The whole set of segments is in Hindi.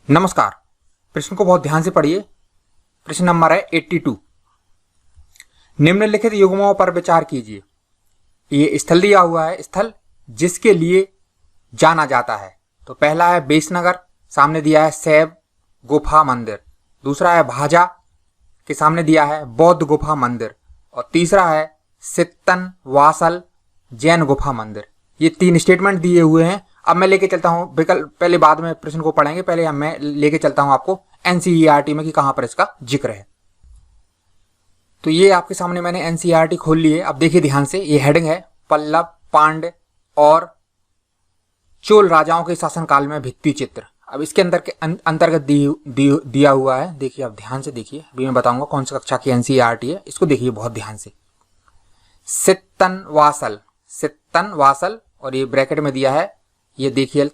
नमस्कार। प्रश्न को बहुत ध्यान से पढ़िए। प्रश्न नंबर है 82। निम्नलिखित युग्मों पर विचार कीजिए। ये स्थल दिया हुआ है, स्थल जिसके लिए जाना जाता है। तो पहला है बेसनगर, सामने दिया है शैव गुफा मंदिर। दूसरा है भाजा, के सामने दिया है बौद्ध गुफा मंदिर। और तीसरा है सित्तन वासल जैन गुफा मंदिर। ये तीन स्टेटमेंट दिए हुए हैं। अब मैं लेके चलता हूं विकल्प, पहले बाद में प्रश्न को पढ़ेंगे, पहले मैं लेके चलता हूं आपको एनसीईआरटी में कि कहां पर इसका जिक्र है। तो ये आपके सामने मैंने एनसीईआरटी खोल ली है। अब देखिए ध्यान से, ये हेडिंग है पल्लव, पांड्य और चोल राजाओं के शासनकाल में भित्ति चित्र। अब इसके अंदर के अंतर्गत दिया हुआ है। देखिए, आप ध्यान से देखिए, अभी मैं बताऊंगा कौन सी कक्षा की एनसीईआरटी है। इसको देखिए बहुत ध्यान से। सित्तन वासल और ये ब्रैकेट में दिया है, ये देखिए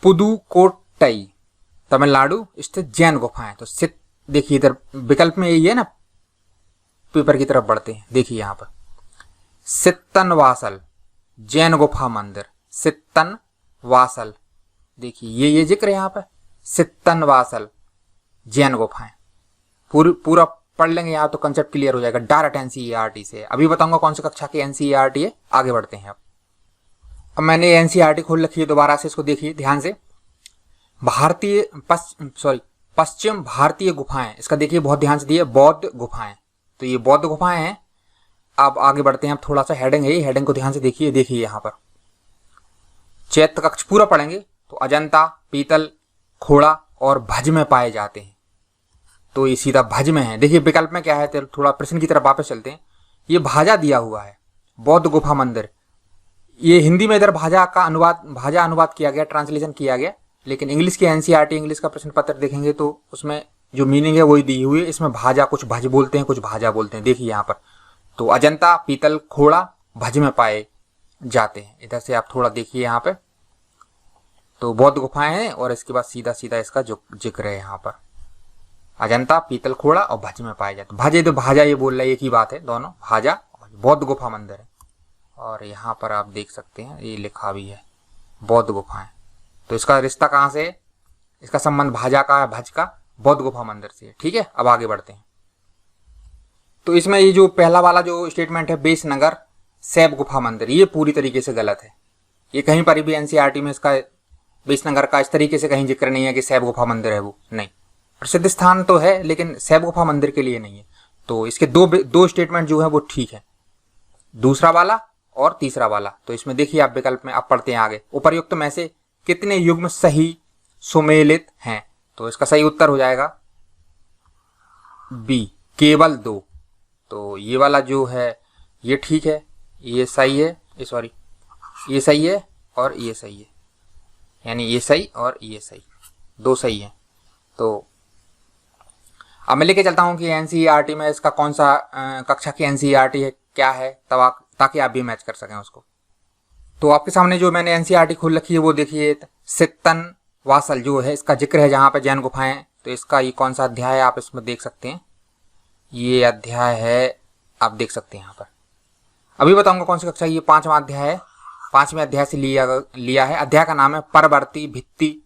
पुदुकोट्टई तमिलनाडु स्थित जैन गुफाएं। तो सित देखिए इधर विकल्प में यही है ना, पेपर की तरफ बढ़ते हैं। देखिए यहां पर सित्तन वासल जैन गुफा मंदिर, सित्तन वासल, देखिए ये जिक्र है यहां पर सित्तन वासल जैन गुफाएं। पूरा पढ़ लेंगे यहाँ तो कंसेप्ट क्लियर हो जाएगा डायरेक्ट एनसीईआरटी से। अभी बताऊंगा कौन सी कक्षा की एनसीईआरटी है, आगे बढ़ते हैं। अब मैंने एनसीईआरटी खोल रखी है दोबारा से, इसको देखिए ध्यान से। पश्चिम भारतीय गुफाएं, इसका देखिए बहुत ध्यान से दिए बौद्ध गुफाएं। तो ये बौद्ध गुफाएं हैं। अब आगे बढ़ते हैं। अब थोड़ा सा हेडिंग है, ये हेडिंग को ध्यान से देखिए। देखिए यहाँ पर चैत्य कक्ष पूरा पढ़ेंगे तो अजंता, पीतल, खोड़ा और भज में पाए जाते हैं। तो ये सीधा भज में है। देखिए विकल्प में क्या है, तो थोड़ा प्रश्न की तरफ वापस चलते हैं। ये भाजा दिया हुआ है, बौद्ध गुफा मंदिर। ये हिंदी में इधर भाजा अनुवाद किया गया, ट्रांसलेशन किया गया। लेकिन इंग्लिश की एनसीईआरटी इंग्लिश का प्रश्न पत्र देखेंगे तो उसमें जो मीनिंग है वही दी हुई है। इसमें भाजा, कुछ भज बोलते हैं, कुछ भाजा बोलते हैं। देखिए यहाँ पर तो अजंता, पीतल, खोड़ा भज में पाए जाते हैं। इधर से आप थोड़ा देखिए यहाँ पे, तो बौद्ध गुफाएं हैं और इसके बाद सीधा सीधा इसका जो जिक्र है यहाँ पर अजंता, पीतल, खोड़ा और भज में पाए जाते। भाजे तो भाजा ये बोल रहा है, एक ही बात है दोनों, भाजा और बौद्ध गुफा मंदिर है। और यहाँ पर आप देख सकते हैं ये लिखा भी है बौद्ध गुफाएं। तो इसका रिश्ता कहाँ से है, इसका संबंध भाजा का है, भज का, बौद्ध गुफा मंदिर से है। ठीक है, अब आगे बढ़ते हैं। तो इसमें ये जो पहला वाला जो स्टेटमेंट है बेसनगर शैव गुफा मंदिर, ये पूरी तरीके से गलत है। ये कहीं पर भी एनसीईआरटी में इसका बेसनगर का इस तरीके से कहीं जिक्र नहीं है कि शैव गुफा मंदिर है, वो नहीं। प्रसिद्ध स्थान तो है लेकिन शैव गुफा मंदिर के लिए नहीं है। तो इसके दो स्टेटमेंट जो है वो ठीक है, दूसरा वाला और तीसरा वाला। तो इसमें देखिए आप विकल्प में, आप पढ़ते हैं आगे। उपर्युक्त में से कितने युग्म सही सुमेलित हैं? तो इसका सही उत्तर हो जाएगा बी, केवल 2। तो ये वाला जो है ये ठीक है, ये सही है, सॉरी ये सही है और ये सही है, यानी ये सही और ये सही, दो सही है। तो अब मैं लेके चलता हूं कि एनसीईआरटी में इसका कौन सा कक्षा की एनसीईआरटी है, क्या है, तब ताकि आप भी मैच कर सकें उसको। तो आपके सामने जो मैंने एनसीईआरटी खोल रखी है वो देखिए सित्तन वासल जो है, इसका जिक्र है जहां पे जैन गुफाएं। तो इसका ये कौन सा अध्याय है आप इसमें देख सकते हैं, ये अध्याय है, आप देख सकते हैं यहाँ पर। अभी बताऊंगा कौन सी कक्षा, ये 5वां अध्याय है, 5वें अध्याय से लिया है। अध्याय का नाम है परवर्ती भित्ति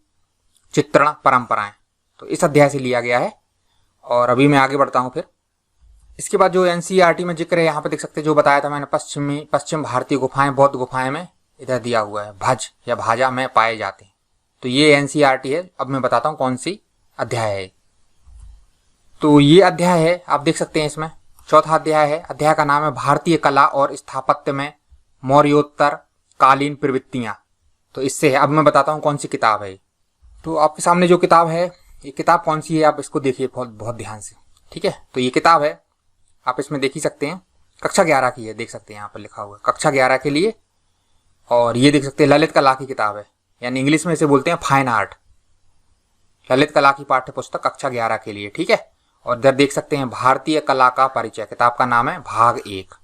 चित्रण परंपराएं। तो इस अध्याय से लिया गया है। और अभी मैं आगे बढ़ता हूं फिर। इसके बाद जो एनसीईआरटी में जिक्र है यहाँ पे देख सकते हैं, जो बताया था मैंने, पश्चिम भारतीय गुफाएं बौद्ध गुफाएं में इधर दिया हुआ है भज या भाजा में पाए जाते हैं। तो ये एनसीईआरटी है। अब मैं बताता हूँ कौन सी अध्याय है। तो ये अध्याय है, आप देख सकते हैं इसमें 4था अध्याय है। अध्याय का नाम है भारतीय कला और स्थापत्य में मौर्योत्तर कालीन प्रवृत्तियां। तो इससे है। अब मैं बताता हूँ कौन सी किताब है। तो आपके सामने जो किताब है, ये किताब कौन सी है आप इसको देखिए बहुत ध्यान से। ठीक है, तो ये किताब है, आप इसमें देख ही सकते हैं, कक्षा 11 की है। देख सकते हैं यहाँ पर लिखा हुआ है कक्षा 11 के लिए। और ये देख सकते हैं ललित कला की किताब है, यानी इंग्लिश में इसे बोलते हैं फाइन आर्ट। ललित कला की पाठ्य पुस्तक कक्षा 11 के लिए। ठीक है, और इधर देख सकते हैं भारतीय कला का परिचय, किताब का नाम है भाग 1।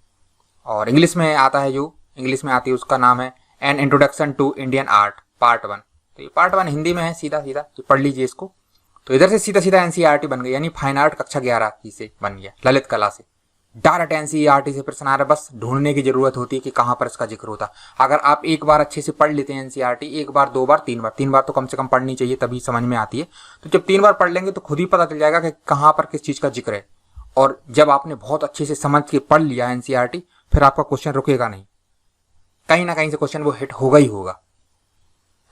और इंग्लिश में आता है, जो इंग्लिश में आती है उसका नाम है an introduction to Indian art part 1। तो ये पार्ट 1 हिंदी में है, सीधा सीधा पढ़ लीजिए इसको। तो इधर से सीधा सीधा एनसीईआरटी बन गई, यानी फाइन आर्ट कक्षा 11 की से बन गया, ललित कला से। डायरेक्ट एनसीईआरटी से प्रश्न आ रहा है, बस ढूंढने की जरूरत होती है कि कहाँ पर इसका जिक्र होता। अगर आप एक बार अच्छे से पढ़ लेते हैं एनसीईआरटी, एक बार, दो बार, तीन बार तो कम से कम पढ़नी चाहिए, तभी समझ में आती है। तो जब 3 बार पढ़ लेंगे तो खुद ही पता चल जाएगा कि कहाँ पर किस चीज का जिक्र है। और जब आपने बहुत अच्छे से समझ के पढ़ लिया एनसीईआरटी, फिर आपका क्वेश्चन रुकेगा नहीं, कहीं ना कहीं से क्वेश्चन वो हिट होगा ही होगा।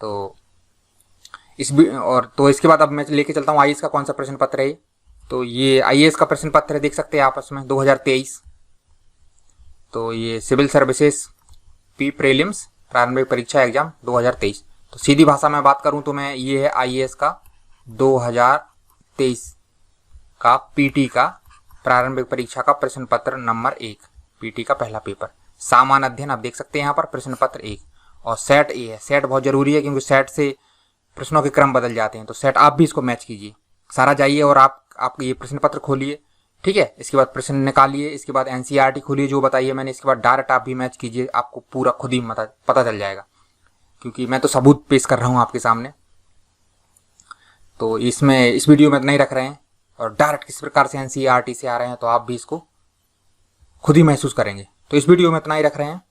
तो तो इसके बाद अब मैं लेके चलता हूँ आईएएस का कौन सा प्रश्न पत्र है। तो ये आईएएस का प्रश्न पत्र है, देख सकते हैं आपस में 2023। तो ये सिविल सर्विसेज प्रीलिम्स प्रारंभिक परीक्षा एग्जाम 2023। तो सीधी भाषा में बात करूं तो मैं ये है आईएएस का 2023 का पीटी का प्रारंभिक परीक्षा का प्रश्न पत्र नंबर 1, पीटी का पहला पेपर, सामान्य अध्ययन। आप देख सकते हैं यहाँ पर प्रश्न पत्र 1। और सेट ए है, सेट बहुत जरूरी है क्योंकि सेट से प्रश्नों के क्रम बदल जाते हैं। तो सेट आप भी इसको मैच कीजिए, सारा जाइए और आप ये प्रश्न पत्र खोलिए, ठीक है। इसके बाद प्रश्न निकालिए, इसके बाद एनसीईआरटी खोलिए जो बताइए मैंने, इसके बाद डायरेक्ट आप भी मैच कीजिए, आपको पूरा खुद ही पता चल जाएगा, क्योंकि मैं तो सबूत पेश कर रहा हूँ आपके सामने। तो इसमें इस वीडियो में नहीं रख रहे हैं, और डायरेक्ट किस प्रकार से एनसीईआरटी से आ रहे हैं, तो आप भी इसको खुद ही महसूस करेंगे। तो इस वीडियो में इतना ही रख रहे हैं।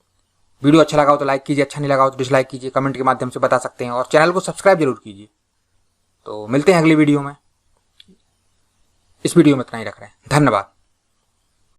वीडियो अच्छा लगा हो तो लाइक कीजिए, अच्छा नहीं लगा हो तो डिसलाइक कीजिए, कमेंट के माध्यम से बता सकते हैं, और चैनल को सब्सक्राइब जरूर कीजिए। तो मिलते हैं अगली वीडियो में। इस वीडियो में इतना ही रख रहे हैं, धन्यवाद।